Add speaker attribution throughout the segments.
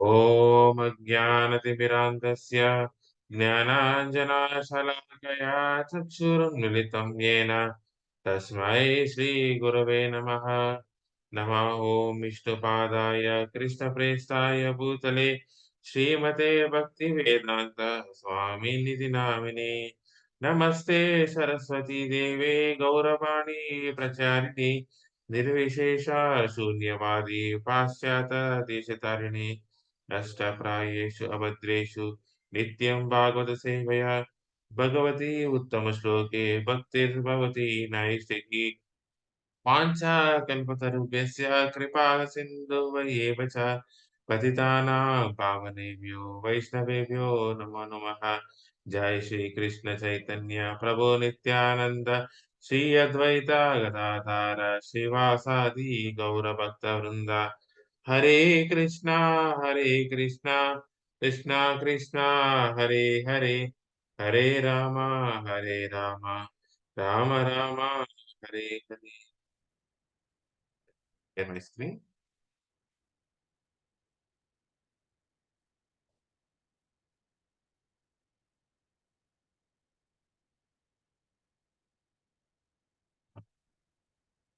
Speaker 1: ॐ अज्ञानतिमिरान्धस्य ज्ञानाञ्जनशलाकया चक्षुरुन्मिलितं येन तस्मै श्रीगुरवे नमः। नमः ॐ विष्णुपादाय कृष्णप्रेष्ठाय भूतले श्रीमते भक्तिवेदान्त स्वामिनिधि नामिने। नमस्ते सरस्वती देवे गौरवाणी प्रचारिणे निर्विशेष शून्यवादी पाश्चात देशतारिणे अष्टप्रायेषु अभद्रेषु नित्यं भागवत सेवया भगवती उत्तम श्लोके भक्तिर्भवती नैष्टिकी वाञ्छाकल्पतरुभ्यश्च कृपा सिन्धुवैव च पतितानां पावनेभ्यो वैष्णवेभ्यो नमो नमः। जय श्री कृष्ण चैतन्य प्रभु नित्यानंद श्री अद्वैता गदाधार श्रीवासादि गौरभक्तवृंद। हरे कृष्णा कृष्णा कृष्णा हरे हरे, हरे Ram Ram Ram Hare Hare. Share my screen.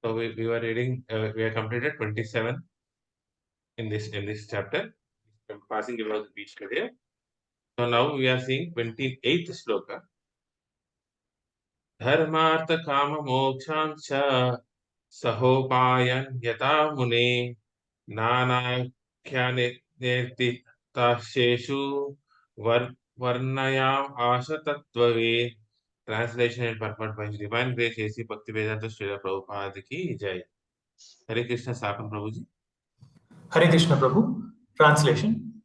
Speaker 1: So we were reading, we have completed 27 in this chapter. I'm passing about the beach today. So now we are seeing 28th shloka. Dharmartha kama mokshancha sahopayan yata mune nana khyane tasheshu varnayam asha tattvave. Translation and purport by His Divine Grace A.C. Bhaktivedanta Srila Prabhupada ki Jai. Hare Krishna Sakan Prabhuji.
Speaker 2: Hare Krishna Prabhu. Translation.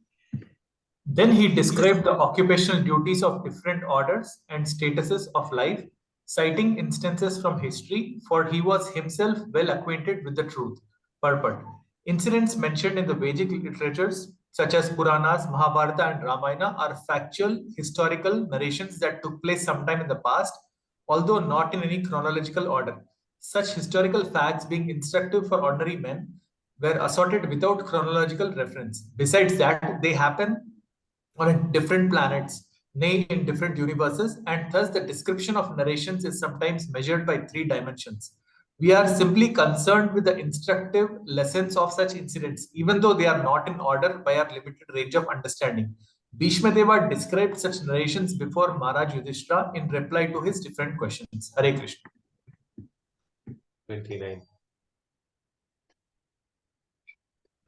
Speaker 2: Then he described the occupational duties of different orders and statuses of life, citing instances from history, for he was himself well acquainted with the truth. Purport. Incidents mentioned in the Vedic literatures, such as Puranas, Mahabharata, and Ramayana, are factual, historical narrations that took place sometime in the past, although not in any chronological order. Such historical facts, being instructive for ordinary men, were assorted without chronological reference. Besides that, they happen on different planets, nay, in different universes, and thus the description of narrations is sometimes measured by three dimensions. We are simply concerned with the instructive lessons of such incidents, even though they are not in order by our limited range of understanding. Bhishma Deva described such narrations before Maharaj Yudhishthira in reply to his different questions. Hare Krishna.
Speaker 1: 29.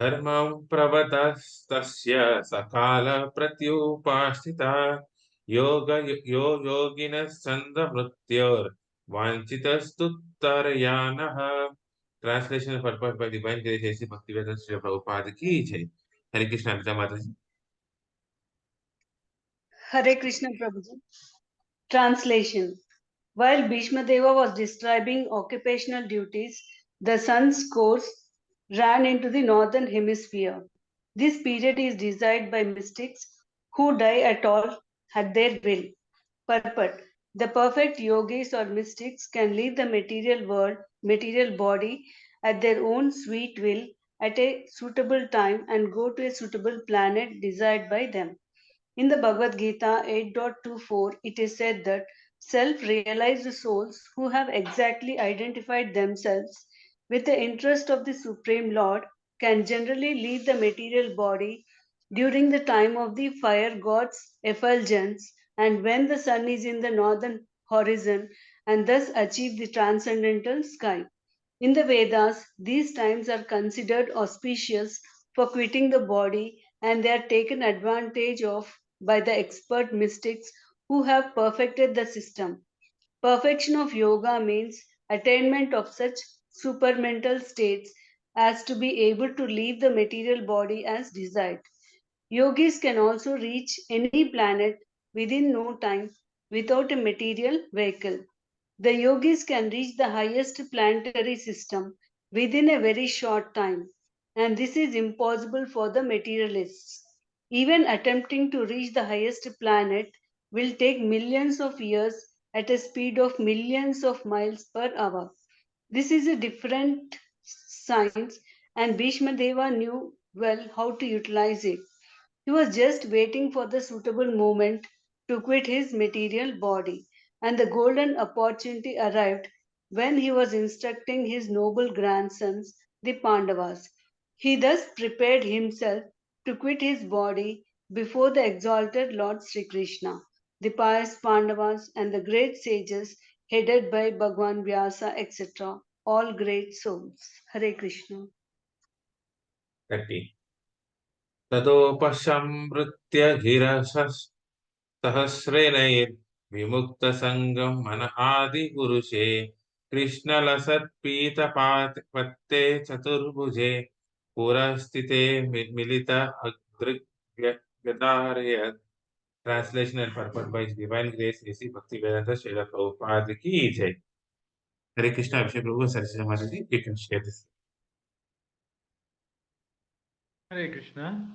Speaker 1: Dharmam pravatastasya sakala pratyupashita yoginas chanda mrityor vanchitastuttarayanaha. Translation and purport by Divine Grace A.C. Bhaktivedanta Srila Prabhupada ki Jai. Hare Krishna Rita Mataji.
Speaker 3: Hare Krishna Prabhuji. Translation. While Bhishma Deva was describing occupational duties, the sun's course ran into the northern hemisphere. This period is desired by mystics who die at their will. Purport. The perfect yogis or mystics can leave the material body at their own sweet will at a suitable time and go to a suitable planet desired by them. In the Bhagavad Gita 8.24, it is said that self-realized souls who have exactly identified themselves with the interest of the Supreme Lord can generally leave the material body during the time of the fire god's effulgence and when the sun is in the northern horizon and thus achieve the transcendental sky. In the Vedas, these times are considered auspicious for quitting the body and they are taken advantage of by the expert mystics who have perfected the system. Perfection of yoga means attainment of such supermental states as to be able to leave the material body as desired. Yogis can also reach any planet within no time without a material vehicle. The yogis can reach the highest planetary system within a very short time, and this is impossible for the materialists. Even attempting to reach the highest planet will take millions of years at a speed of millions of miles per hour. This is a different science, and Bhishma Deva knew well how to utilize it. He was just waiting for the suitable moment to quit his material body, and the golden opportunity arrived when he was instructing his noble grandsons, the Pandavas. He thus prepared himself to quit his body before the exalted Lord Sri Krishna, the pious Pandavas, and the great sages headed by Bhagwan Vyasa, etc., all great souls. Hare Krishna.
Speaker 1: 30. ततोपसंवृत्य सहस्रेणैर्विमुक्तसङ्गं मन आदिपुरुषे कृष्णलसत्पीतपत्ते चतुर्भुजे पुरस्थिते मिलित अग्रगदारयत्. Translation and purport by His Divine Grace A.C. Bhaktivedanta Srila Prabhupada ki jai. Hare Krishna, Abhishek Prabhu, Saraswati Mataji, you can share this.
Speaker 4: Hare Krishna.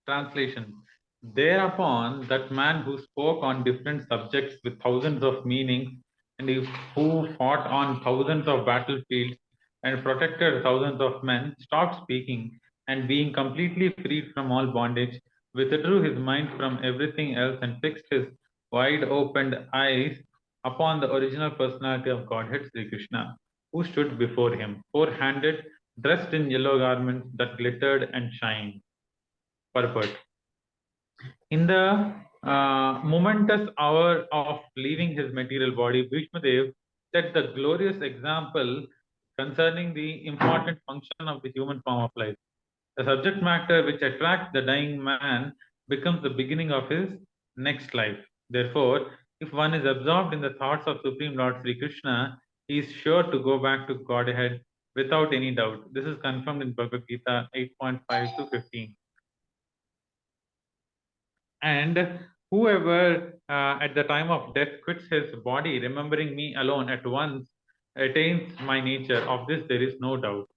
Speaker 4: Translation. Thereupon, that man who spoke on different subjects with thousands of meanings, and who fought on thousands of battlefields and protected thousands of men, stopped speaking, and being completely freed from all bondage, withdrew his mind from everything else and fixed his wide-opened eyes upon the original personality of Godhead, Sri Krishna, who stood before him, four-handed, dressed in yellow garments that glittered and shined. Purport. In the momentous hour of leaving his material body, Bhishma Dev set the glorious example concerning the important function of the human form of life. The subject matter which attracts the dying man becomes the beginning of his next life. Therefore, if one is absorbed in the thoughts of Supreme Lord Sri Krishna, he is sure to go back to Godhead without any doubt. This is confirmed in Bhagavad Gita 8.5 to 15. And whoever at the time of death quits his body, remembering me alone at once, attains my nature. Of this there is no doubt.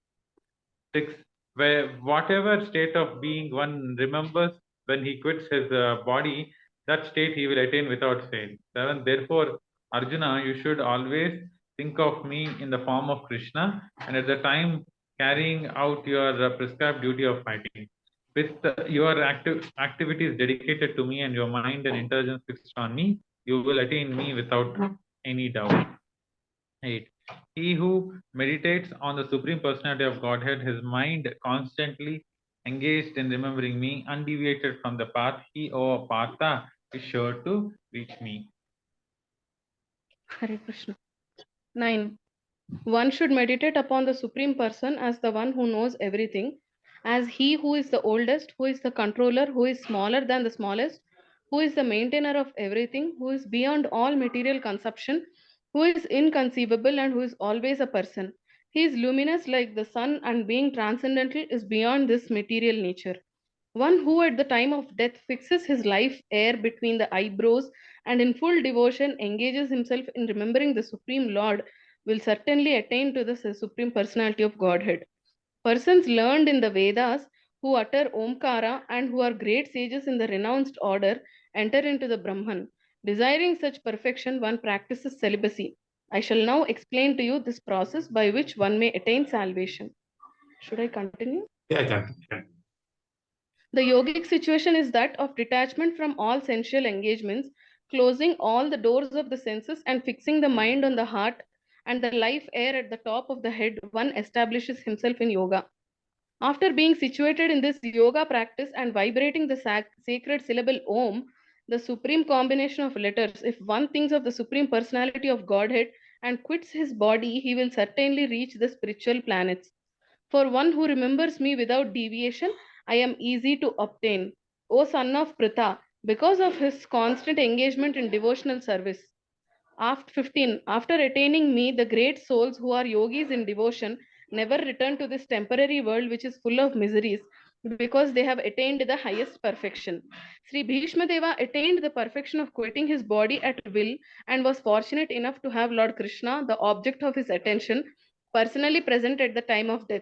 Speaker 4: 6. Where whatever state of being one remembers when he quits his body, that state he will attain without fail. 7. Therefore, Arjuna, you should always think of me in the form of Krishna, and at the time carrying out your prescribed duty of fighting. With your activities dedicated to me and your mind and intelligence fixed on me, you will attain me without any doubt. 8. He who meditates on the Supreme Personality of Godhead, his mind constantly engaged in remembering me, undeviated from the path, he, O Partha, is sure to reach me.
Speaker 5: Hare Krishna. 9. One should meditate upon the Supreme Person as the one who knows everything, as he who is the oldest, who is the controller, who is smaller than the smallest, who is the maintainer of everything, who is beyond all material conception, who is inconceivable, and who is always a person. He is luminous like the sun, and being transcendental is beyond this material nature. One who at the time of death fixes his life air between the eyebrows and in full devotion engages himself in remembering the Supreme Lord will certainly attain to the Supreme Personality of Godhead. Persons learned in the Vedas who utter Omkara and who are great sages in the renounced order enter into the Brahman. Desiring such perfection, one practices celibacy. I shall now explain to you this process by which one may attain salvation. Should I continue?
Speaker 1: Yeah, I can.
Speaker 5: The yogic situation is that of detachment from all sensual engagements, closing all the doors of the senses and fixing the mind on the heart and the life air at the top of the head. One establishes himself in yoga. After being situated in this yoga practice and vibrating the sacred syllable Om, the supreme combination of letters, if one thinks of the Supreme Personality of Godhead and quits his body, he will certainly reach the spiritual planets. For one who remembers me without deviation, I am easy to obtain. O son of Pritha, because of his constant engagement in devotional service. After 15, after attaining me, the great souls who are yogis in devotion never return to this temporary world which is full of miseries because they have attained the highest perfection. Sri Bhishma Deva attained the perfection of quitting his body at will and was fortunate enough to have Lord Krishna, the object of his attention, personally present at the time of death.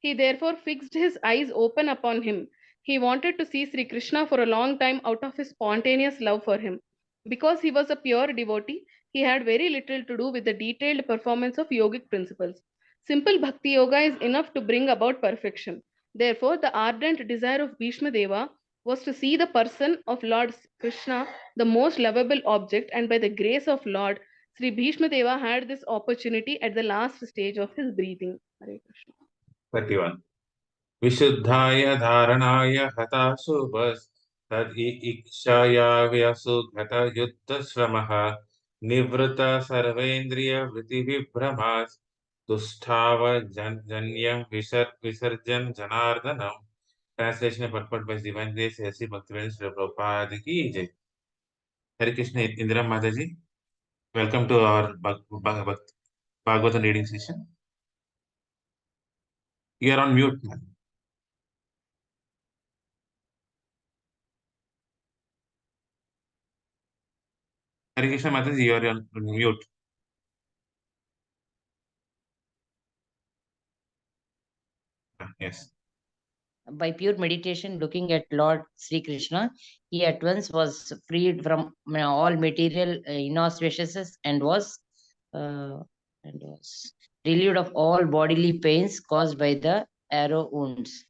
Speaker 5: He therefore fixed his eyes open upon him. He wanted to see Sri Krishna for a long time out of his spontaneous love for him. Because he was a pure devotee, he had very little to do with the detailed performance of yogic principles. Simple bhakti yoga is enough to bring about perfection. Therefore, the ardent desire of Bhishma Deva was to see the person of Lord Krishna, the most lovable object, and by the grace of Lord, Sri Bhishma Deva had this opportunity at the last stage of his breathing. Hare Krishna.
Speaker 1: 31. Vishuddhaya dharanaya hatashubhas tad ikshaya vyasugata yuddha shramaha nivrata sarvendriya vriti vibhramas dusthava janya visarjan janardanam. Translation and purport by Divine Grace S.C. Bhaktivedanta Srila Prabhupada ki jai. Hare Krishna. Indira Mataji, welcome to our Bhagavatam reading session. You are on mute, ma'am. Hare Krishna Mataji, you are on mute. Yes.
Speaker 6: By pure meditation, looking at Lord Sri Krishna, he at once was freed from all material inauspiciousness and was relieved of all bodily pains caused by the arrow wounds.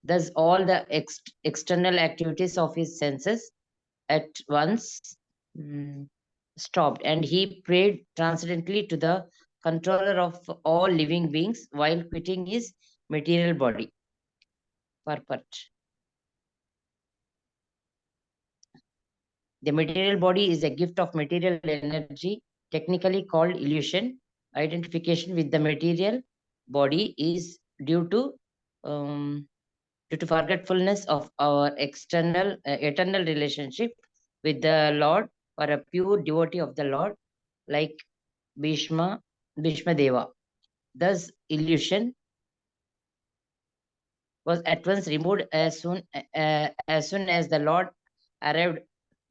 Speaker 6: Thus, all the external activities of his senses at once stopped, and he prayed transcendently to the controller of all living beings while quitting his material body. Purport. The material body is a gift of material energy, technically called illusion. Identification with the material body is due to forgetfulness of our eternal relationship with the Lord, or a pure devotee of the Lord, like Bhishma Deva. Thus, illusion was at once removed as soon as the Lord arrived.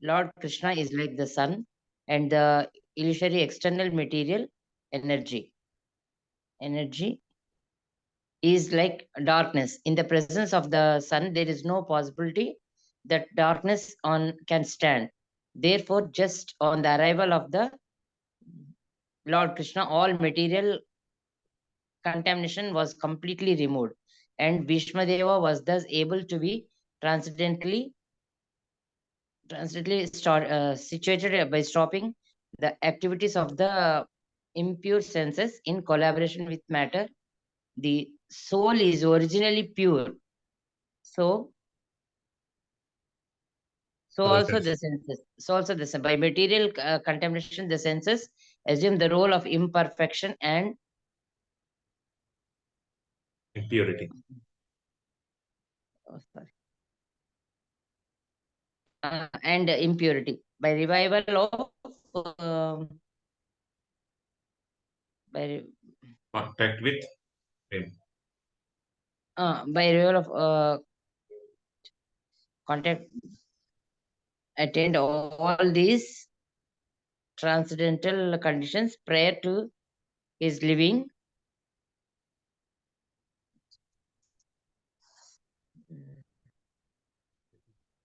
Speaker 6: Lord Krishna is like the sun, and the illusory external material energy is like darkness. In the presence of the sun, there is no possibility that darkness can stand. Therefore, just on the arrival of the Lord Krishna, all material contamination was completely removed, and Bhishma Deva was thus able to be transcendently situated by stopping the activities of the impure senses in collaboration with matter. The soul is originally pure. So also the senses. So also by material contamination, the senses assume the role of imperfection and
Speaker 1: Impurity.
Speaker 6: And impurity. By revival of
Speaker 1: Contact with him.
Speaker 6: By revival of contact, attained all these transcendental conditions prior to his living.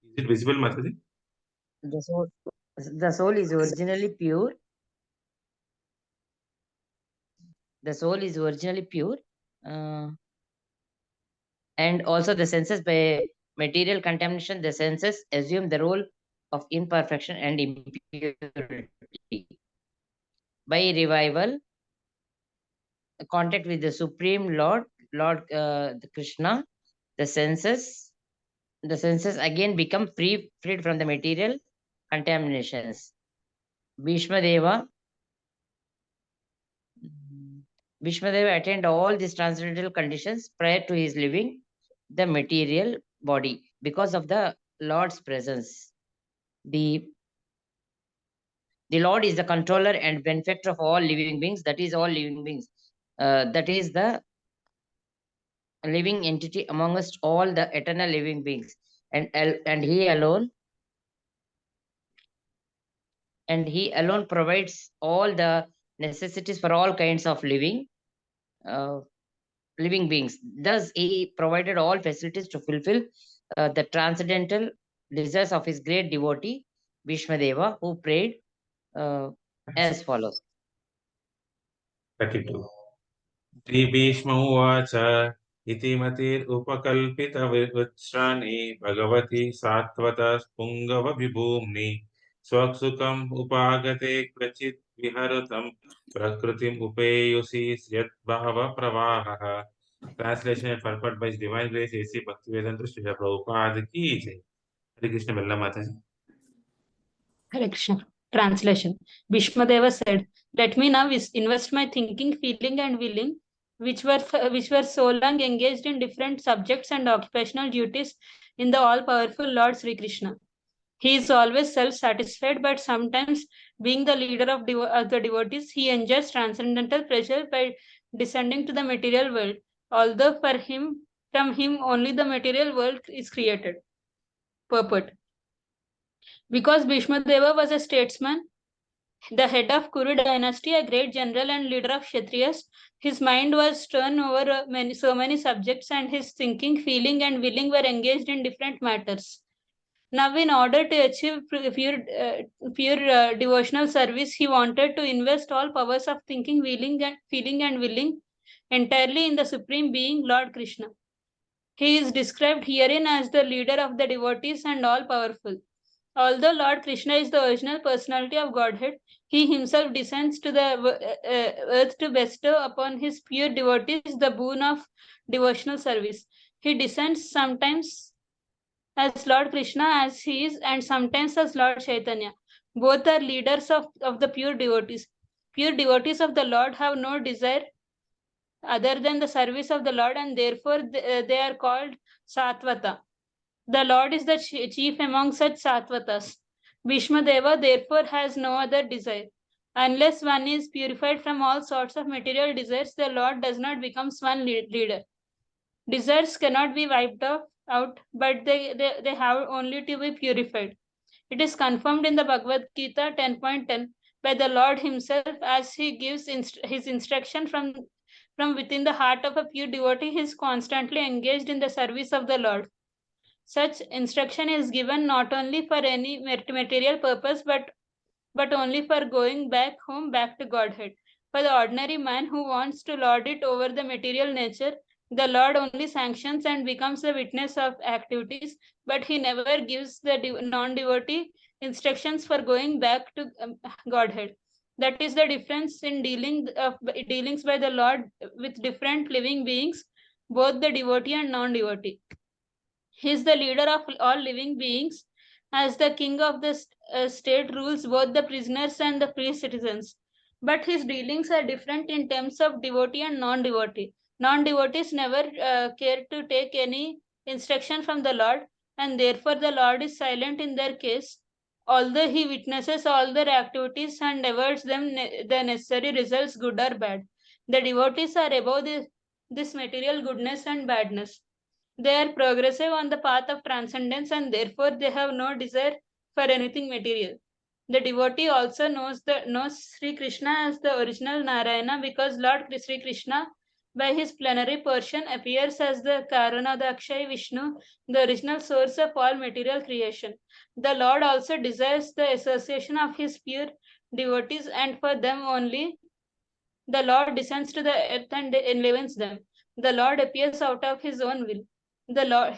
Speaker 1: Is it visible, Mataji?
Speaker 6: The soul is originally pure. The soul is originally pure. And also the senses, by material contamination, the senses assume the role of imperfection and impurity. By revival, contact with the Supreme Lord Krishna, the senses again become freed from the material contaminations. Bhishma Deva attained all these transcendental conditions prior to his leaving the material body because of the Lord's presence. The Lord is the controller and benefactor of all living beings. That is all living beings. That is the living entity amongst all the eternal living beings, and he alone provides all the necessities for all kinds of living beings. Thus, he provided all facilities to fulfill the transcendental desires of his great devotee Bhishma Deva, who prayed as follows.
Speaker 1: 32. Sri Bhishma Uvacha इति मतिरुपकल्पितविवृत्स्राणि भगवति सात्वत पुङ्गव विभूम्नि स्वसुखम् उपागते क्वचित् विहरतं प्रकृतिम् उपेयुषि यद्भावप्रवाहः. Translation and purport by His Divine Grace A.C. Bhaktivedanta Srila Prabhupada ki jai. Hare Krishna Bella Mataji.
Speaker 7: Hare Krishna. Translation. Bhishmadeva said, "Let me now invest my thinking, feeling, and willing, which were so long engaged in different subjects and occupational duties, in the all-powerful Lord Sri Krishna. He is always self-satisfied, but sometimes, being the leader of the devotees, he enjoys transcendental pleasure by descending to the material world, although from him only the material world is created." Purport. Because Bhishma Deva was a statesman, the head of Kuru dynasty, a great general and leader of Kshatriyas, his mind was turned over so many subjects, and his thinking, feeling, and willing were engaged in different matters. Now, in order to achieve pure devotional service, he wanted to invest all powers of thinking, feeling, and willing entirely in the Supreme Being, Lord Krishna. He is described herein as the leader of the devotees and all-powerful. Although Lord Krishna is the original personality of Godhead, he himself descends to the earth to bestow upon his pure devotees the boon of devotional service. He descends sometimes as Lord Krishna as he is, and sometimes as Lord Chaitanya. Both are leaders of the pure devotees. Pure devotees of the Lord have no desire other than the service of the Lord, and therefore they are called Satvata. The Lord is the chief among such Sattvatas. Bhishma Deva therefore has no other desire. Unless one is purified from all sorts of material desires, the Lord does not become one leader. Desires cannot be wiped out, but they have only to be purified. It is confirmed in the Bhagavad Gita 10.10 by the Lord himself, as he gives his instruction from within the heart of a pure devotee. He is constantly engaged in the service of the Lord. Such instruction is given not only for any material purpose, but only for going back home, back to Godhead. For the ordinary man who wants to lord it over the material nature, the Lord only sanctions and becomes the witness of activities, but he never gives the non-devotee instructions for going back to Godhead. That is the difference in dealings by the Lord with different living beings, both the devotee and non-devotee. He is the leader of all living beings. As the king of the state, rules both the prisoners and the free citizens. But his dealings are different in terms of devotee and non-devotee. Non-devotees never care to take any instruction from the Lord, and therefore the Lord is silent in their case, although he witnesses all their activities and awards them the necessary results, good or bad. The devotees are above this material goodness and badness. They are progressive on the path of transcendence, and therefore they have no desire for anything material. The devotee also knows Sri Krishna as the original Narayana, because Lord Sri Krishna, by his plenary portion, appears as the Karanadakshay Vishnu, the original source of all material creation. The Lord also desires the association of his pure devotees, and for them only the Lord descends to the earth and enlivens them. The Lord appears out of his own will.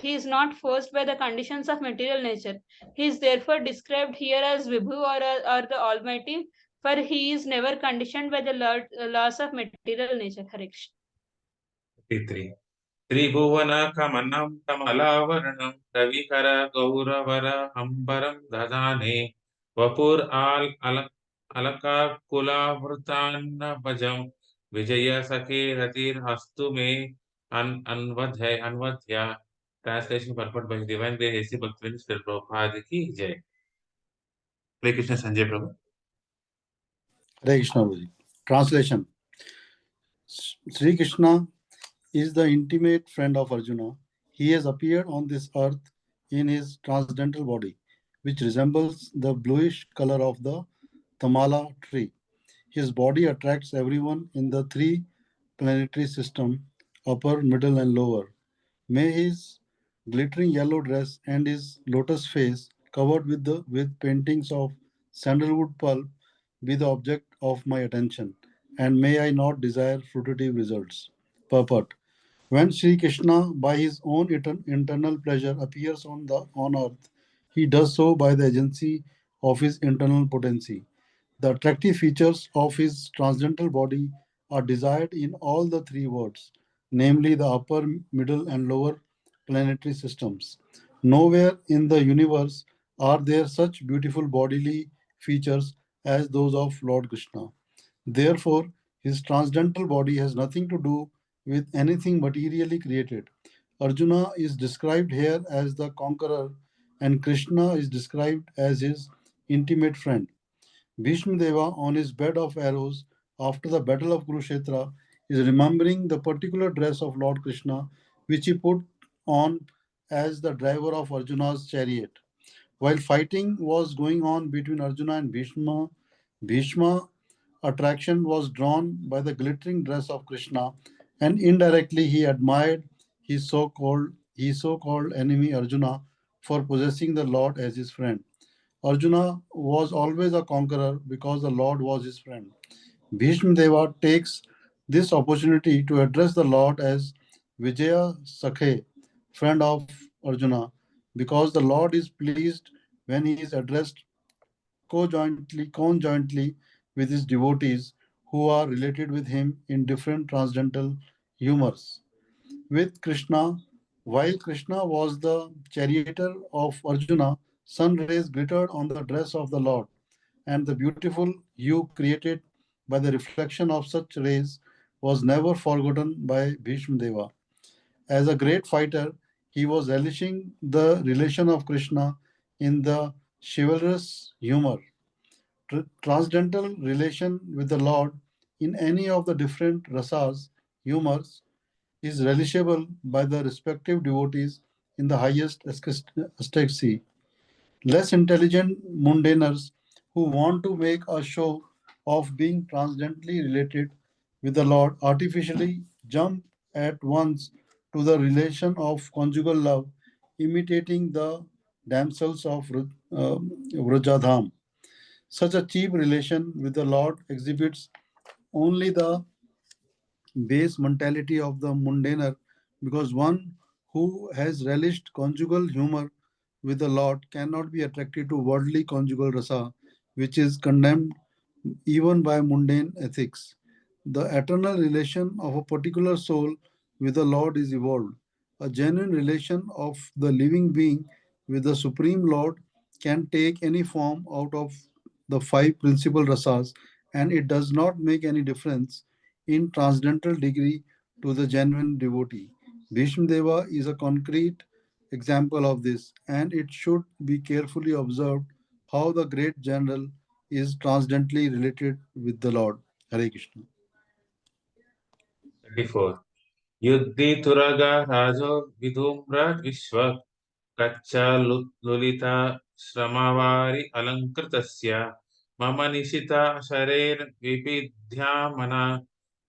Speaker 7: He is not forced by the conditions of material nature. He is therefore described here as Vibhu or the Almighty, for he is never conditioned by the laws of material nature. Hare Krishna.
Speaker 1: 53. Tribhuvana kamanam kamalavarnam ravikara gauravara ambaram dadane vapur alaka kula vrtanna bhajam vijaya sakhe ratir hastu me anvadhya. Translation purport by His Divine Grace A.C. Bhaktivedanta Srila Prabhupada ki jai. Hare Krishna Sanjay Prabhu.
Speaker 8: Hare Krishna Prabhuji. Translation. Sri Krishna is the intimate friend of Arjuna. He has appeared on this earth in his transcendental body, which resembles the bluish color of the Tamala tree. His body attracts everyone in the three planetary system, upper, middle, and lower. May his glittering yellow dress and his lotus face, covered with paintings of sandalwood pulp, be the object of my attention, and may I not desire fruitive results. Purport. When Sri Krishna, by his own internal pleasure, appears on earth, he does so by the agency of his internal potency. The attractive features of his transcendental body are desired in all the three worlds, namely the upper, middle, and lower planetary systems. Nowhere in the universe are there such beautiful bodily features as those of Lord Krishna. Therefore, his transcendental body has nothing to do with anything materially created. Arjuna is described here as the conqueror, and Krishna is described as his intimate friend. Bhishma Deva, on his bed of arrows after the battle of Kurukshetra, is remembering the particular dress of Lord Krishna which he put on as the driver of Arjuna's chariot. While fighting was going on between Arjuna and Bhishma attraction was drawn by the glittering dress of Krishna, and indirectly he admired his so-called enemy Arjuna for possessing the Lord as his friend. Arjuna was always a conqueror because the Lord was his friend. Bhishma Deva takes this opportunity to address the Lord as Vijaya Sakhe, friend of Arjuna, because the Lord is pleased when he is addressed conjointly with his devotees who are related with him in different transcendental humors. With Krishna, while Krishna was the charioteer of Arjuna, sun rays glittered on the dress of the Lord, and the beautiful hue created by the reflection of such rays was never forgotten by Bhishma Deva. As a great fighter, he was relishing the relation of Krishna in the chivalrous humor. Transcendental relation with the Lord in any of the different rasas, humors, is relishable by the respective devotees in the highest ecstasy. Less intelligent mundaners who want to make a show of being transcendently related with the Lord artificially jump at once to the relation of conjugal love, imitating the damsels of Vrajadham. Such a cheap relation with the Lord exhibits only the base mentality of the mundaner, because one who has relished conjugal humor with the Lord cannot be attracted to worldly conjugal rasa, which is condemned even by mundane ethics. The eternal relation of a particular soul with the Lord is evolved. A genuine relation of the living being with the Supreme Lord can take any form out of the five principal rasas, and it does not make any difference in transcendental degree to the genuine devotee. Bhishma Deva is a concrete example of this, and it should be carefully observed how the great general is transcendently related with the Lord. Hare Krishna.
Speaker 1: 24. Yuddhi Turaga Rajo Vidumra Vishwa Kacha Lulita Shramavāri Alankritasya Mama Nishita Sharer Vipidhyamana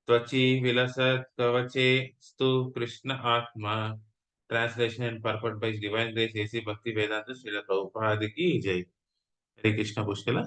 Speaker 1: Tvachi Vilasat Kavache Stu Krishna Atma. Translation and purport by His Divine Grace A.C. Bhakti Vedanta Srila Prabhupada Ki Jai. Hare Krishna Pushkala.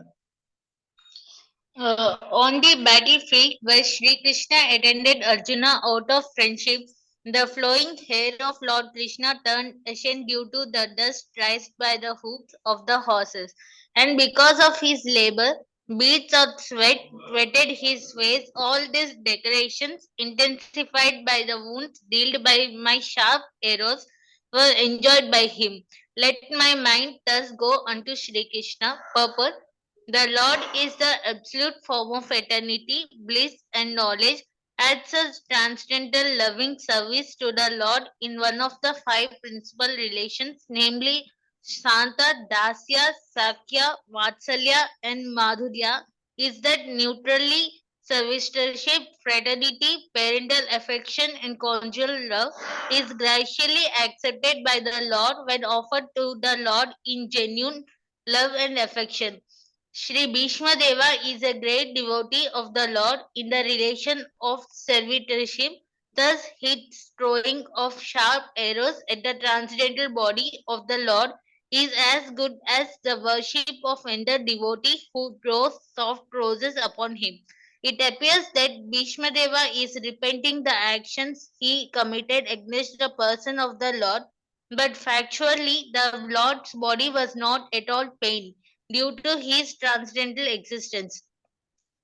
Speaker 9: On the battlefield where Sri Krishna attended Arjuna out of friendship, the flowing hair of Lord Krishna turned ashen due to the dust raised by the hoofs of the horses. And because of his labor, beads of sweat wetted his face. All these decorations, intensified by the wounds dealt by my sharp arrows, were enjoyed by him. Let my mind thus go unto Sri Krishna. Purport: the Lord is the absolute form of eternity, bliss, and knowledge. As such transcendental loving service to the Lord in one of the five principal relations, namely Shanta, Dasya, Sakya, Vatsalya, and Madhurya, is that neutrally servitorship, fraternity, parental affection, and conjugal love is graciously accepted by the Lord when offered to the Lord in genuine love and affection. Sri Bhishma Deva is a great devotee of the Lord in the relation of servitorship. Thus, his throwing of sharp arrows at the transcendental body of the Lord is as good as the worship of another devotee who throws soft roses upon him. It appears that Bhishma Deva is repenting the actions he committed against the person of the Lord, but factually the Lord's body was not at all pain due to his transcendental existence.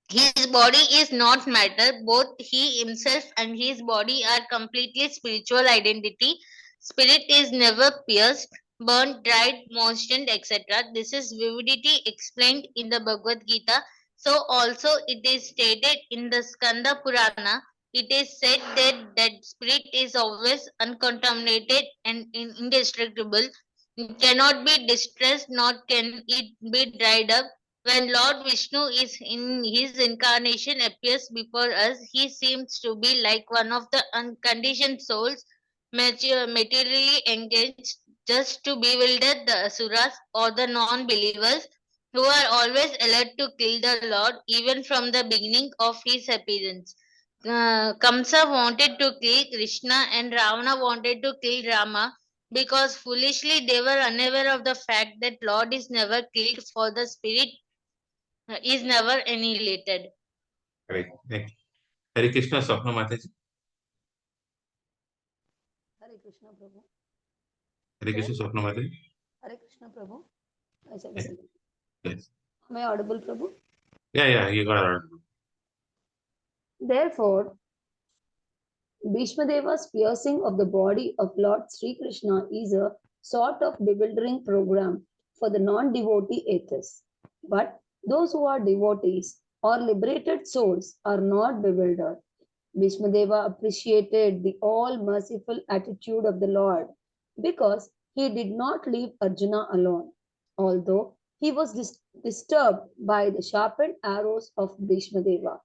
Speaker 9: His body is not matter. Both he himself and his body are completely spiritual identity. Spirit is never pierced, burnt, dried, moistened, etc. This is vividity explained in the Bhagavad Gita. So also it is stated in the Skanda Purana. It is said that spirit is always uncontaminated and indestructible. It cannot be distressed, nor can it be dried up. When Lord Vishnu is in his incarnation appears before us, he seems to be like one of the unconditioned souls materially engaged just to bewilder the asuras or the non-believers who are always alert to kill the Lord even from the beginning of his appearance. Kamsa wanted to kill Krishna and Ravana wanted to kill Rama because foolishly they were unaware of the fact that Lord is never killed for the spirit is never annihilated.
Speaker 1: Correct. Thank you. Hare Krishna, Swapna Mataji.
Speaker 10: Hare Krishna Prabhu.
Speaker 1: Hare Krishna, Swapna Mataji.
Speaker 10: Hare Krishna Prabhu. I said,
Speaker 1: Yes. Yes.
Speaker 10: am I audible, Prabhu?
Speaker 1: Yeah, you got it.
Speaker 10: Therefore, Bhishma Deva's piercing of the body of Lord Sri Krishna is a sort of bewildering program for the non-devotee atheists. But those who are devotees or liberated souls are not bewildered. Bhishma Deva appreciated the all-merciful attitude of the Lord because he did not leave Arjuna alone, although he was disturbed by the sharpened arrows of Bhishma Deva,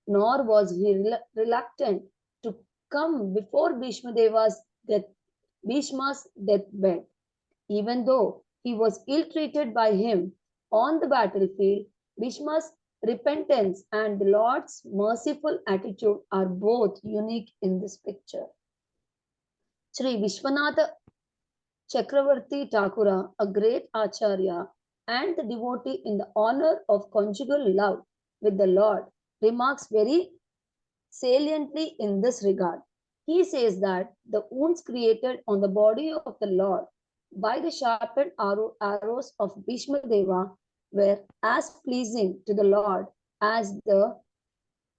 Speaker 10: nor was he reluctant to come before Bhishma's deathbed. Even though he was ill-treated by him on the battlefield, Bhishma's repentance and the Lord's merciful attitude are both unique in this picture. Sri Vishwanatha Chakravarti Thakura, a great acharya and the devotee in the honor of conjugal love with the Lord, remarks very saliently in this regard. He says that the wounds created on the body of the Lord by the sharpened arrows of Bhishma Deva were as pleasing to the Lord as the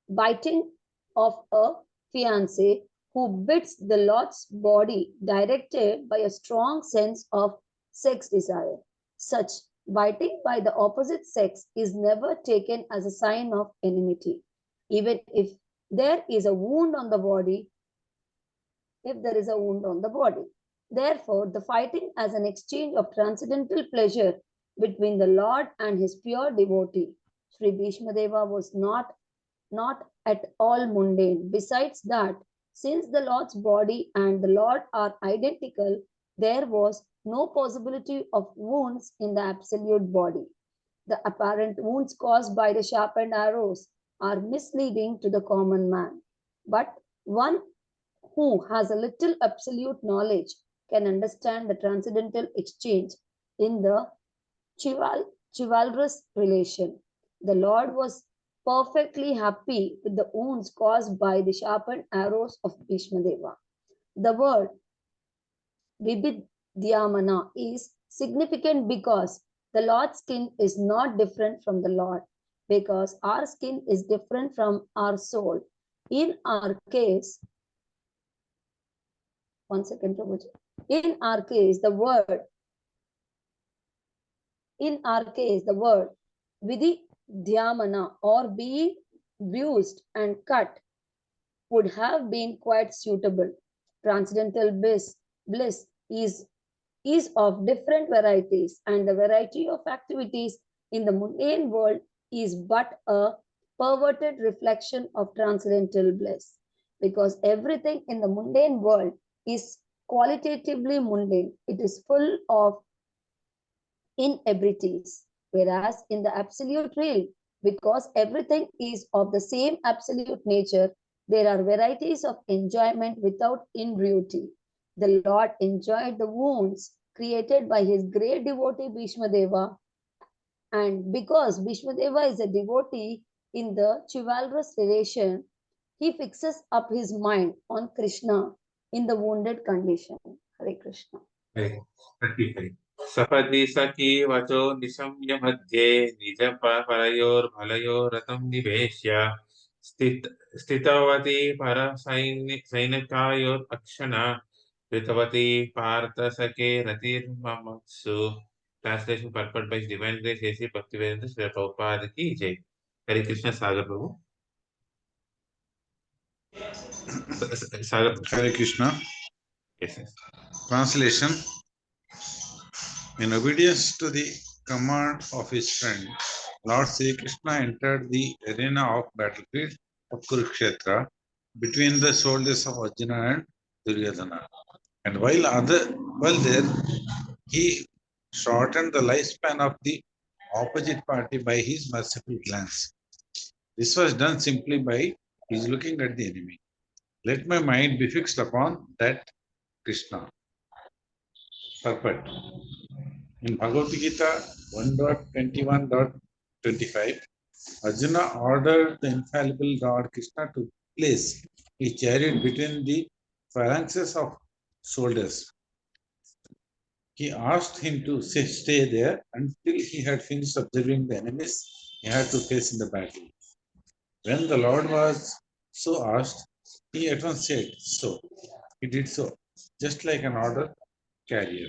Speaker 10: biting of a fiancé who bits the Lord's body directed by a strong sense of sex desire. Such biting by the opposite sex is never taken as a sign of enmity, even if there is a wound on the body. Therefore, the fighting as an exchange of transcendental pleasure between the Lord and his pure devotee, Sri Bhishma Deva, was not at all mundane. Besides that, since the Lord's body and the Lord are identical, there was no possibility of wounds in the absolute body. The apparent wounds caused by the sharpened arrows are misleading to the common man. But one who has a little absolute knowledge can understand the transcendental exchange in the chivalrous relation. The Lord was perfectly happy with the wounds caused by the sharpened arrows of Bhishma Deva. The word Vibhidyamana is significant because the Lord's skin is not different from the Lord, because our skin is different from our soul. In our case, the word Vididhyamana, or being bruised and cut, would have been quite suitable. Transcendental bliss is of different varieties, and the variety of activities in the mundane world is but a perverted reflection of transcendental bliss, because everything in the mundane world is qualitatively mundane. It is full of inebrities, whereas in the absolute realm, because everything is of the same absolute nature, there are varieties of enjoyment without inebriety. The Lord enjoyed the wounds created by his great devotee Bhishma Deva, and because Bhishma Deva is a devotee, In the chivalrous relation, he fixes up his mind on Krishna in the wounded condition. Hare Krishna.
Speaker 1: Hare 35. सपदि सखी वचो निशम्य मध्ये निज परयोर्भलयोरतं निवेश्य स्थितवती पर सैनिकायोत्क्षणा कृतवती पार्थ सखे रतिर्ममत्सु. Translation purport by His Divine Grace A.C. Bhaktivedanta Srila Prabhupada ki jai. Hare Krishna. Sagar Prabhu. Sagar Prabhu.
Speaker 11: Hare Krishna.
Speaker 1: Yes, yes.
Speaker 11: Translation. In obedience to the command of his friend, Lord Sri Krishna entered the arena of battlefield of Kurukshetra between the soldiers of Arjuna and Duryodhana. And while there, he shortened the lifespan of the opposite party by his merciful glance. This was done simply by his looking at the enemy. Let my mind be fixed upon that Krishna. Purport. In Bhagavad Gita 1.21.25, Arjuna ordered the infallible Lord Krishna to place his chariot between the phalanxes of soldiers. He asked him to stay there until he had finished observing the enemies he had to face in the battle. When the Lord was so asked, he at once said so. He did so, just like an order carrier.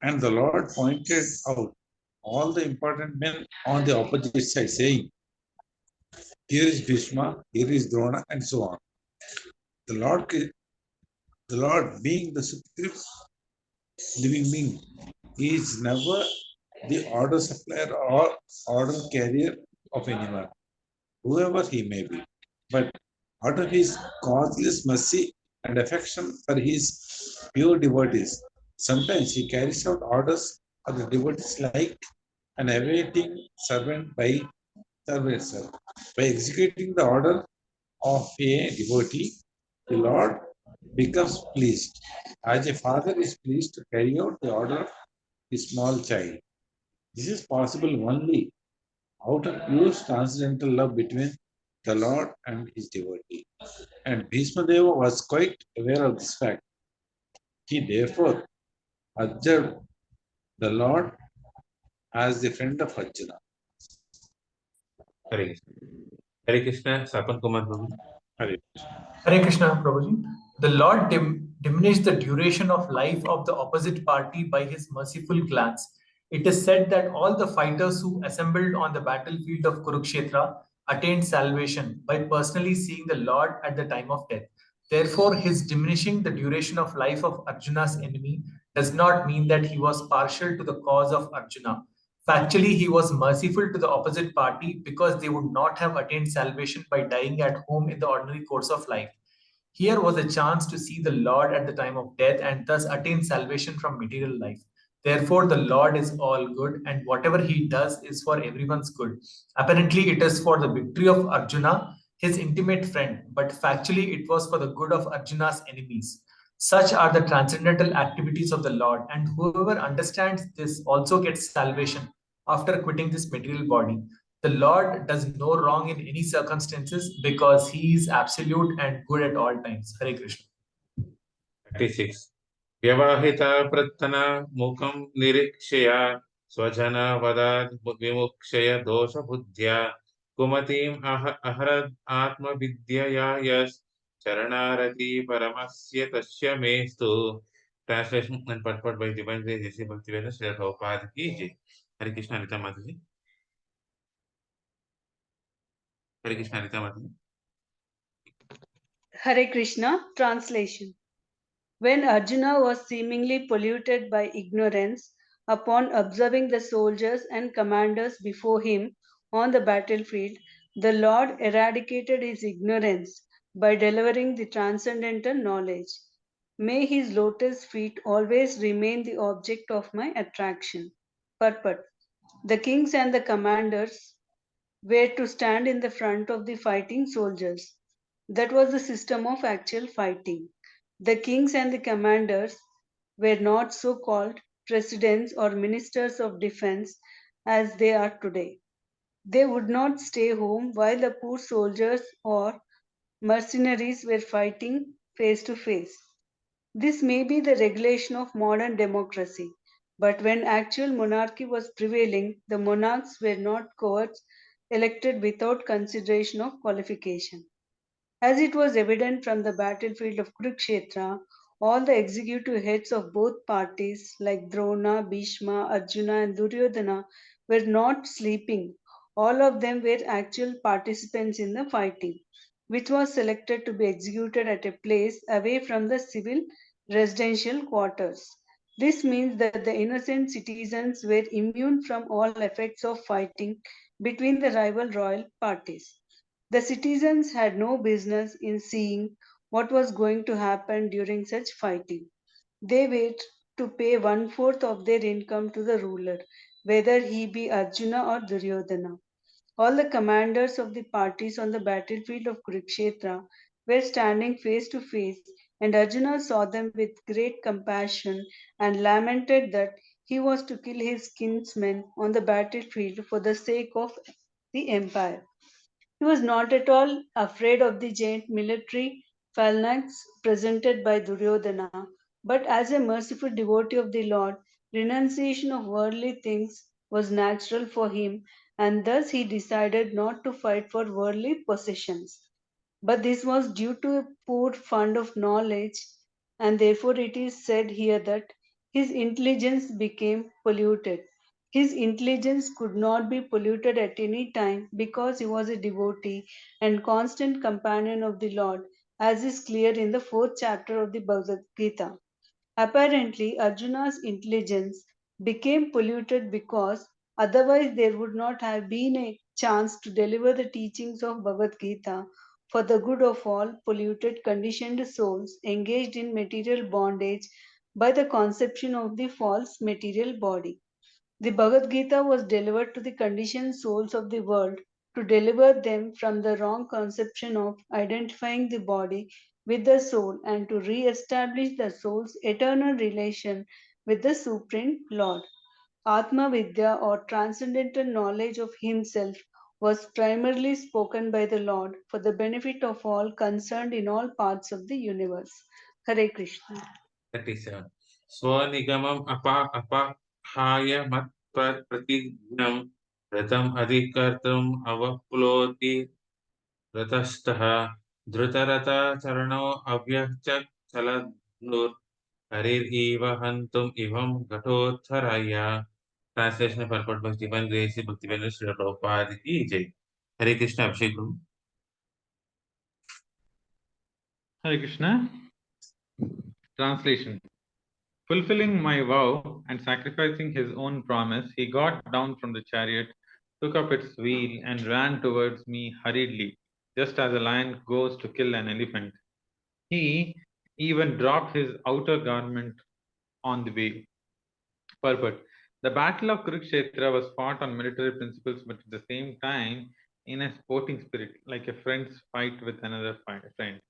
Speaker 11: And the Lord pointed out all the important men on the opposite side, saying, here is Bhishma, here is Drona, and so on. The Lord being the supreme living being, he is never the order supplier or order carrier of anyone, whoever he may be. But out of his causeless mercy and affection for his pure devotees, sometimes he carries out orders of the devotees like an awaiting servant by servant. By executing the order of a devotee, the Lord becomes pleased, as a father is pleased to carry out the order of his small child. This is possible only out of pure transcendental love between the Lord and his devotee. And Bhishma Deva was quite aware of this fact. He therefore observed the Lord as the friend of Arjuna.
Speaker 1: Hare Krishna. Hare Krishna. Sapan Kumar Prabhu.
Speaker 11: Hare
Speaker 2: Hare Krishna, Prabhuji. The Lord diminished the duration of life of the opposite party by his merciful glance. It is said that all the fighters who assembled on the battlefield of Kurukshetra attained salvation by personally seeing the Lord at the time of death. Therefore, his diminishing the duration of life of Arjuna's enemy does not mean that he was partial to the cause of Arjuna. Factually, he was merciful to the opposite party because they would not have attained salvation by dying at home in the ordinary course of life. Here was a chance to see the Lord at the time of death and thus attain salvation from material life. Therefore, the Lord is all good, and whatever he does is for everyone's good. Apparently, it is for the victory of Arjuna, his intimate friend, but factually, it was for the good of Arjuna's enemies. Such are the transcendental activities of the Lord, and whoever understands this also gets salvation after quitting this material body. The Lord does no wrong in any circumstances because he is absolute and good at all times. Hare Krishna.
Speaker 1: 36. Vyavahita prattana mukam nirikshaya swajana vadad vimukshaya dosha buddhya kumatim aharad atma vidyaya yas charanarati paramasya tasya mestu. Translation and purport by Divine Grace A.C. Bhaktivedanta Srila Prabhupada ki jai. Hare Krishna. Rita Mataji. Hare Krishna. Rita Mataji.
Speaker 3: Hare Krishna. Translation. When Arjuna was seemingly polluted by ignorance, upon observing the soldiers and commanders before him on the battlefield, the Lord eradicated his ignorance by delivering the transcendental knowledge. May his lotus feet always remain the object of my attraction. Purport. The kings and the commanders were to stand in the front of the fighting soldiers. That was the system of actual fighting. The kings and the commanders were not so-called presidents or ministers of defense as they are today. They would not stay home while the poor soldiers or mercenaries were fighting face to face. This may be the regulation of modern democracy, but when actual monarchy was prevailing, the monarchs were not courts elected without consideration of qualification. As it was evident from the battlefield of Kurukshetra, all the executive heads of both parties, like Drona, Bhishma, Arjuna, and Duryodhana, were not sleeping. All of them were actual participants in the fighting, which was selected to be executed at a place away from the civil residential quarters. This means that the innocent citizens were immune from all effects of fighting between the rival royal parties. The citizens had no business in seeing what was going to happen during such fighting. They were to pay one-fourth of their income to the ruler, whether he be Arjuna or Duryodhana. All the commanders of the parties on the battlefield of Kurukshetra were standing face to face, and Arjuna saw them with great compassion and lamented that he was to kill his kinsmen on the battlefield for the sake of the empire. He was not at all afraid of the giant military phalanx presented by Duryodhana, but as a merciful devotee of the Lord, renunciation of worldly things was natural for him, and thus he decided not to fight for worldly possessions. But this was due to a poor fund of knowledge, and therefore it is said here that his intelligence became polluted. His intelligence could not be polluted at any time because he was a devotee and constant companion of the Lord, as is clear in the fourth chapter of the Bhagavad Gita. Apparently, Arjuna's intelligence became polluted because otherwise there would not have been a chance to deliver the teachings of Bhagavad Gita for the good of all polluted, conditioned souls engaged in material bondage by the conception of the false material body. The Bhagavad Gita was delivered to the conditioned souls of the world to deliver them from the wrong conception of identifying the body with the soul and to re-establish the soul's eternal relation with the Supreme Lord. Atma Vidya or transcendental knowledge of himself was primarily spoken by the Lord for the benefit of all concerned in all parts of the universe. Hare Krishna.
Speaker 1: 37. स्वनिगमम् अपाहाय मत्प्रतिज्ञम् रथम् अधिकर्तुम् अवप्नोति रथस्थः धृतरथचरणो अव्यचलन्नुर् हरिरिव हन्तुम् इवं घटोत्थराय. Translation and purport by Stephen Gracie Bhaktivinoda Srila Prabhupada Ki Jai. Hare Krishna Abhishek Guru.
Speaker 4: Hare Krishna. Translation. Fulfilling my vow and sacrificing his own promise, he got down from the chariot, took up its wheel, and ran towards me hurriedly, just as a lion goes to kill an elephant. He even dropped his outer garment on the way. Purport. The Battle of Kurukshetra was fought on military principles, but at the same time in a sporting spirit, like a friend's fight with another friend.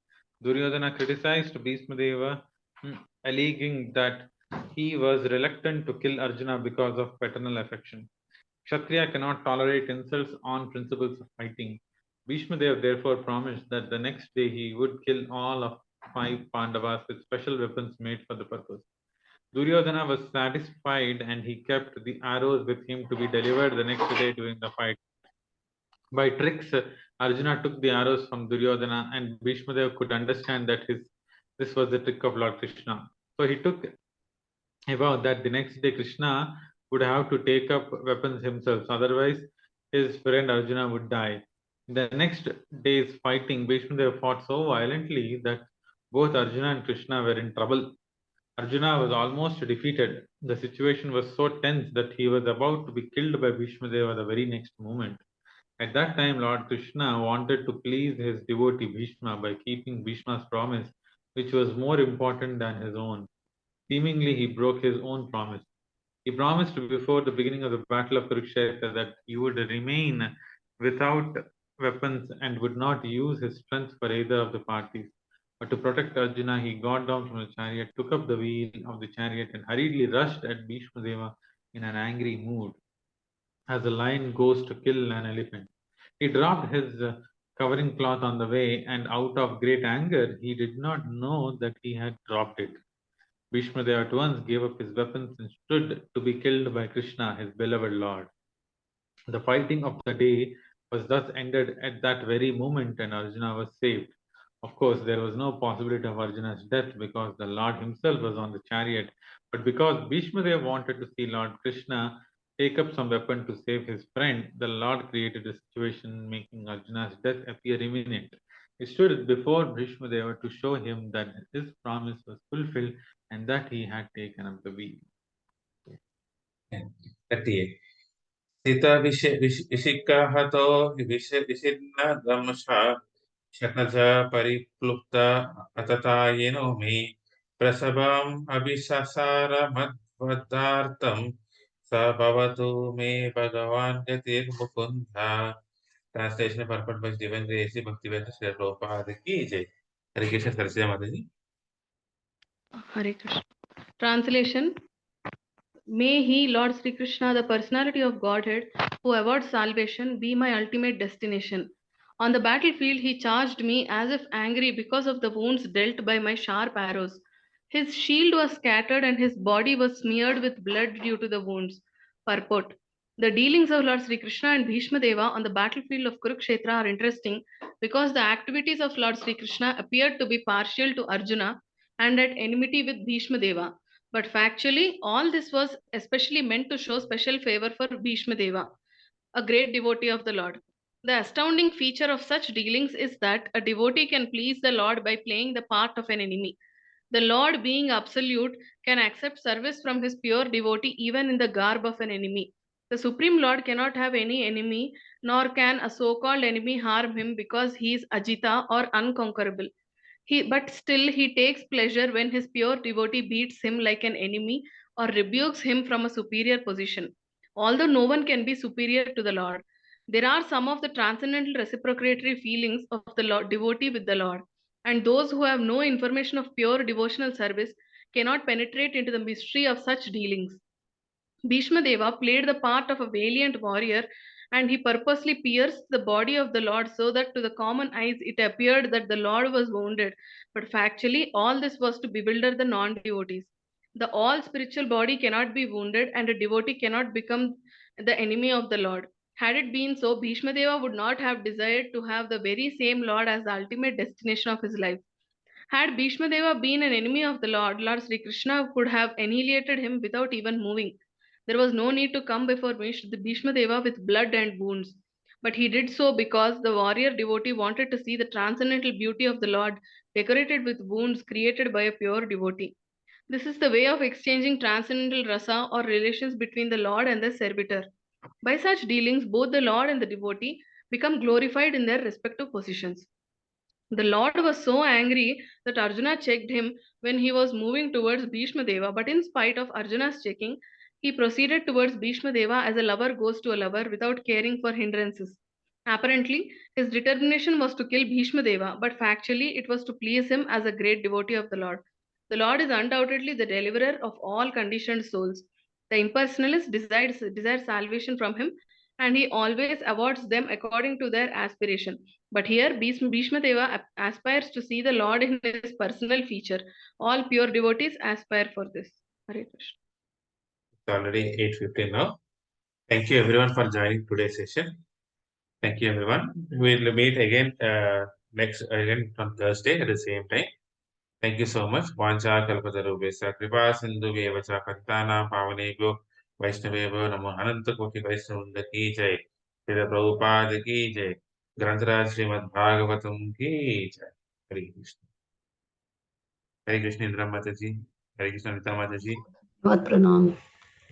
Speaker 4: Duryodhana criticized Bhismadeva, alleging that he was reluctant to kill Arjuna because of paternal affection. Kshatriya cannot tolerate insults on principles of fighting. Bhishmadev therefore promised that the next day he would kill all of 5 Pandavas with special weapons made for the purpose. Duryodhana was satisfied and he kept the arrows with him to be delivered the next day during the fight. By tricks, Arjuna took the arrows from Duryodhana and Bhishmadev could understand that this was the trick of Lord Krishna. So he took a vow that the next day Krishna would have to take up weapons himself, otherwise his friend Arjuna would die. In the next day's fighting, Bhishmadev fought so violently that both Arjuna and Krishna were in trouble. Arjuna was almost defeated. The situation was so tense that he was about to be killed by Bhishmadeva the very next moment. At that time, Lord Krishna wanted to please his devotee Bhishma by keeping Bhishma's promise, which was more important than his own. Seemingly, he broke his own promise. He promised before the beginning of the Battle of Kurukshetra that he would remain without weapons and would not use his strength for either of the parties. But to protect Arjuna, he got down from the chariot, took up the wheel of the chariot, and hurriedly rushed at Bhishmadeva in an angry mood. as a lion goes to kill an elephant. He dropped his covering cloth on the way, and out of great anger, he did not know that he had dropped it. Bhishma Deva at once gave up his weapons and stood to be killed by Krishna, his beloved Lord. The fighting of the day was thus ended at that very moment, and Arjuna was saved. Of course, there was no possibility of Arjuna's death because the Lord himself was on the chariot. But because Bhishma Deva wanted to see Lord Krishna take up some weapon to save his friend, the Lord created a situation making Arjuna's death appear imminent. He stood before Bhishma Deva to show him that his promise was fulfilled and that he had taken up the wheel.
Speaker 1: 38. Sita Vishikahato Vishidna Dhamsha Shataja Pariplupta Atatayeno me Prasabam Abhisasara Madvadartam Sabhavatu me Bhagavan Gatir Mukunda. Translation purport by Divine Grace Bhaktivedanta Srila Prabhupada ki jai. Hare Krishna Saraswati Mataji.
Speaker 5: Hare Krishna. Translation. May He, Lord Sri Krishna, the personality of Godhead, who awards salvation, be my ultimate destination. On the battlefield, he charged me as if angry because of the wounds dealt by my sharp arrows. His shield was scattered and his body was smeared with blood due to the wounds. Purport. The dealings of Lord Sri Krishna and Bhishma Deva on the battlefield of Kurukshetra are interesting because the activities of Lord Sri Krishna appeared to be partial to Arjuna and at enmity with Bhishma Deva. But factually, all this was especially meant to show special favor for Bhishma Deva, a great devotee of the Lord. The astounding feature of such dealings is that a devotee can please the Lord by playing the part of an enemy. The Lord, being absolute, can accept service from his pure devotee even in the garb of an enemy. The Supreme Lord cannot have any enemy, nor can a so-called enemy harm him because he is Ajita or unconquerable. But still he takes pleasure when his pure devotee beats him like an enemy or rebukes him from a superior position. Although no one can be superior to the Lord, there are some of the transcendental reciprocatory feelings of the Lord, devotee with the Lord, and those who have no information of pure devotional service cannot penetrate into the mystery of such dealings. Bhishma Deva played the part of a valiant warrior, and he purposely pierced the body of the Lord so that to the common eyes it appeared that the Lord was wounded. But factually, all this was to bewilder the non-devotees. The all spiritual body cannot be wounded, and a devotee cannot become the enemy of the Lord. Had it been so, Bhishma Deva would not have desired to have the very same Lord as the ultimate destination of his life. Had Bhishma Deva been an enemy of the Lord, Lord Sri Krishna could have annihilated him without even moving. There was no need to come before Bhishma Deva with blood and wounds. But he did so because the warrior devotee wanted to see the transcendental beauty of the Lord decorated with wounds created by a pure devotee. This is the way of exchanging transcendental rasa or relations between the Lord and the servitor. By such dealings, both the Lord and the devotee become glorified in their respective positions. The Lord was so angry that Arjuna checked him when he was moving towards Bhishma Deva, but in spite of Arjuna's checking, he proceeded towards Bhishma Deva as a lover goes to a lover without caring for hindrances. Apparently, his determination was to kill Bhishma Deva, but factually it was to please him as a great devotee of the Lord. The Lord is undoubtedly the deliverer of all conditioned souls. The impersonalist desires salvation from him, and he always awards them according to their aspiration. But here, Bhishma Deva aspires to see the Lord in his personal feature. All pure devotees aspire for this. Hare Krishna.
Speaker 1: It's already 8:15 now. Thank you everyone for joining today's session. Thank you everyone. We'll meet again on Thursday at the same time. Thank you so much. Vancha kalpatarubhesya kripa sindhubheva cha patitana pavanebhyo Vaishnavebhyo namo ananta koti Vaishnavanda ki jai. Srila Prabhupada ki jai. Grantaraj Srimad Bhagavatam ki jai. Hare Krishna. Hare Krishna Indra Mataji. Hare Krishna Nita Mataji.
Speaker 10: What pranam?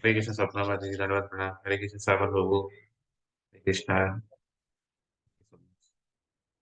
Speaker 1: Hare Krishna Sapna Mataji. Dhanavad Pranam. Hare Krishna Savan Prabhu. Hare Krishna.